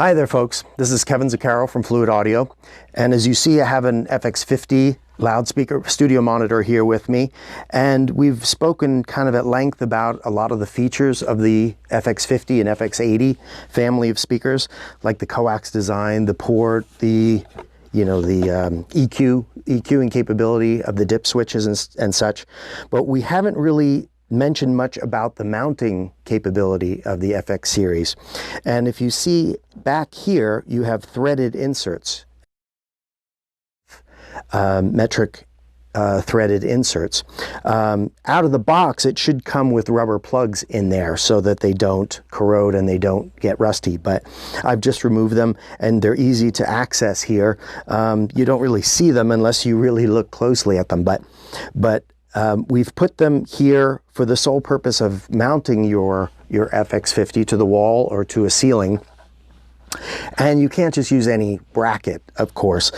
Hi there folks, this is Kevin Zuccaro from Fluid Audio, and as you see I have an FX50 loudspeaker studio monitor here with me, and we've spoken kind of at length about a lot of the features of the FX50 and FX80 family of speakers, like the coax design, the port, the EQing capability of the dip switches and such, but we haven't really mentioned much about the mounting capability of the FX series. And if you see back here, you have threaded inserts, metric threaded inserts. Out of the box, it should come with rubber plugs in there so that they don't corrode and they don't get rusty, but I've just removed them and they're easy to access here. You don't really see them unless you really look closely at them, but we've put them here for the sole purpose of mounting your FX50 to the wall or to a ceiling. And you can't just use any bracket, of course.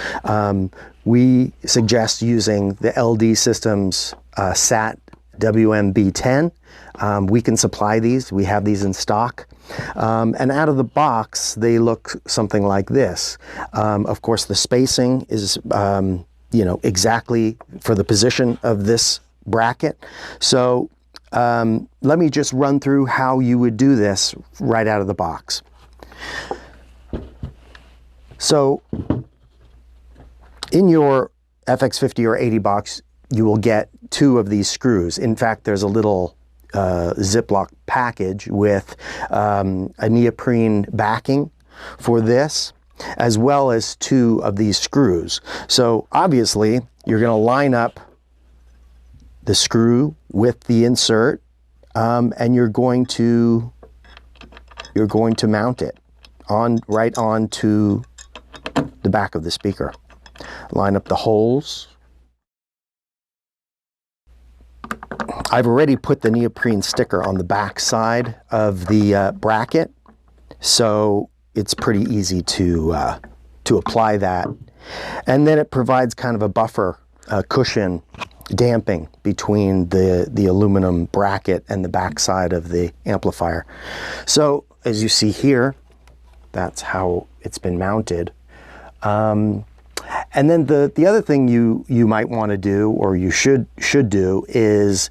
We suggest using the LD Systems SAT WMB 10. We can supply these. We have these in stock. And out of the box, they look something like this. Of course, the spacing is exactly for the position of this bracket. So let me just run through how you would do this right out of the box. So in your FX50 or 80 box, you will get two of these screws. In fact, there's a little Ziploc package with a neoprene backing for this, as well as two of these screws. So obviously you're going to line up the screw with the insert, and you're going to mount it right onto the back of the speaker. Line up the holes. I've already put the neoprene sticker on the back side of the bracket, so it's pretty easy to apply that. And then it provides kind of a buffer, cushion, damping between the aluminum bracket and the back side of the amplifier. So as you see here, that's how it's been mounted. And then the other thing you might want to do, or you should do, is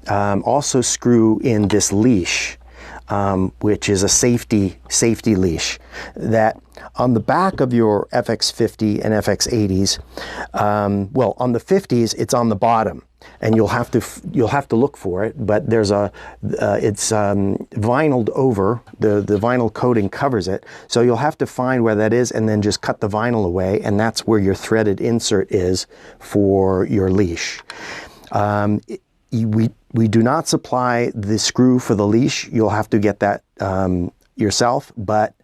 also screw in this leash, which is a safety leash that on the back of your FX50 and FX80s, well, on the 50s it's on the bottom, and you'll have to look for it, but there's it's vinyled over, the vinyl coating covers it, so you'll have to find where that is and then just cut the vinyl away, and that's where your threaded insert is for your leash. We do not supply the screw for the leash. You'll have to get that yourself, but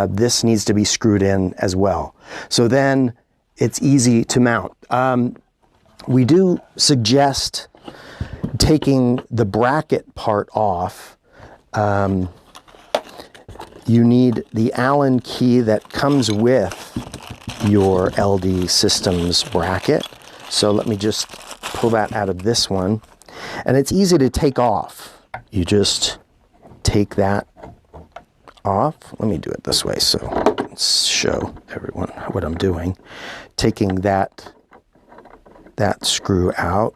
this needs to be screwed in as well. So then it's easy to mount. We do suggest taking the bracket part off. You need the Allen key that comes with your LD Systems bracket. So let me just pull that out of this one. And it's easy to take off. You just take that off. Let me do it this way so I can show everyone what I'm doing. Taking that screw out.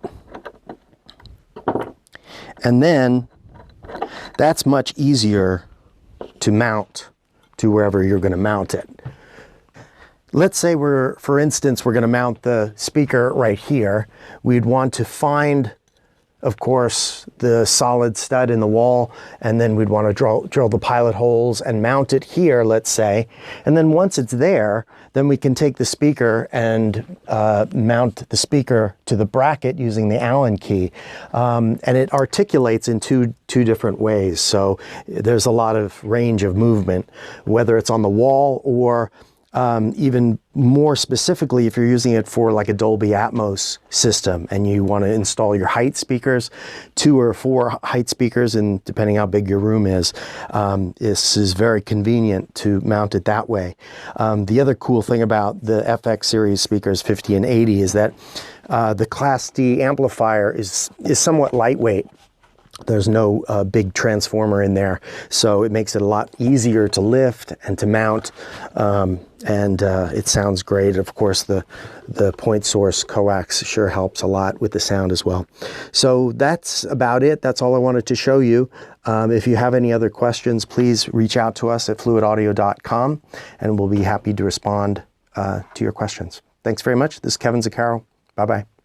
And then that's much easier to mount to wherever you're going to mount it. Let's say for instance, we're going to mount the speaker right here. We'd want to find, of course, the solid stud in the wall, and then we'd want to drill the pilot holes and mount it here, let's say. And then once it's there, then we can take the speaker and mount the speaker to the bracket using the Allen key. And it articulates in two different ways. So there's a lot of range of movement, whether it's on the wall or even more specifically, if you're using it for like a Dolby ATMOS system and you want to install your height speakers, 2 or 4 height speakers, and depending how big your room is, this is very convenient to mount it that way. The other cool thing about the FX series speakers 50 and 80 is that the Class D amplifier is somewhat lightweight. There's no big transformer in there, so it makes it a lot easier to lift and to mount, and it sounds great. Of course, the point source coax sure helps a lot with the sound as well. So that's about it. That's all I wanted to show you. If you have any other questions, please reach out to us at fluidaudio.com, and we'll be happy to respond to your questions. Thanks very much. This is Kevin Zaccaro. Bye-bye.